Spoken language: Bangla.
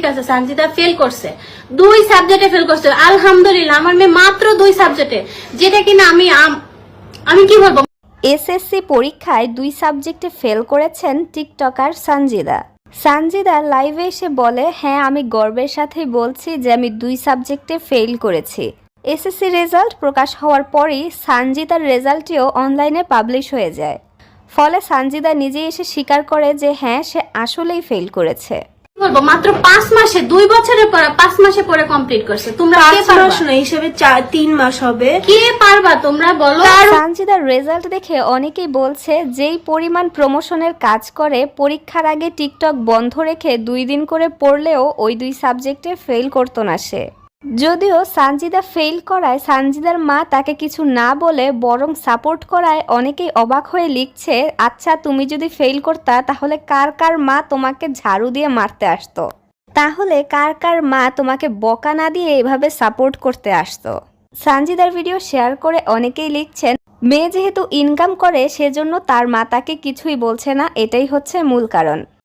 ঠিক আছে, সানজিদা ফেল করছে, 2 সাবজেক্টে ফেল করছে, আলহামদুলিল্লাহ। আমার মেয়ে মাত্র 2 সাবজেক্টে, যেটা কিনা আমি কি বলবো। এসএসসি পরীক্ষায় 2 সাবজেক্টে ফেল করেছেন টিকটকার সানজিদা। সানজিদা লাইভে এসে বলে, হ্যাঁ আমি গর্বের সাথেই বলছি যে আমি 2 সাবজেক্টে ফেল করেছি। এসএসসি রেজাল্ট প্রকাশ হওয়ার পরই সানজিদার রেজাল্টটিও অনলাইনে পাবলিশ হয়ে যায়। ফলে সানজিদা নিজেই এসে স্বীকার করে যে হ্যাঁ সে আসলেই ফেল করেছে। বলবো মাত্র 5 মাসে, 2 বছরের পর 5 মাসে পরে কমপ্লিট করছে। তোমরা কে 5 পারবা? মাস না, হিসেবে 3 মাস হবে। কে পারবা তোমরা বলো? সানজিদার রেজাল্ট দেখে অনেকেই বলছে যেই পরিমাণ প্রমোশনের কাজ করে পরীক্ষার আগে টিকটক বন্ধ রেখে 2 দিন করে পড়লেও ওই 2 সাবজেক্টে ফেল করতো না সে। যদিও সানজিদা ফেল করায় সানজিদার মা তাকে কিছু না বলে বরং সাপোর্ট করায় অনেকেই অবাক হয়ে লিখছে, আচ্ছা তুমি যদি ফেল করতা তাহলে কার কার মা তোমাকে ঝাড়ু দিয়ে মারতে আসতো, তাহলে কার কার মা তোমাকে বকা না দিয়ে এভাবে সাপোর্ট করতে আসতো। সানজিদার ভিডিও শেয়ার করে অনেকেই লিখছেন, মেয়ে যেহেতু ইনকাম করে সেজন্য তার মা তাকে কিছুই বলছে না, এটাই হচ্ছে মূল কারণ।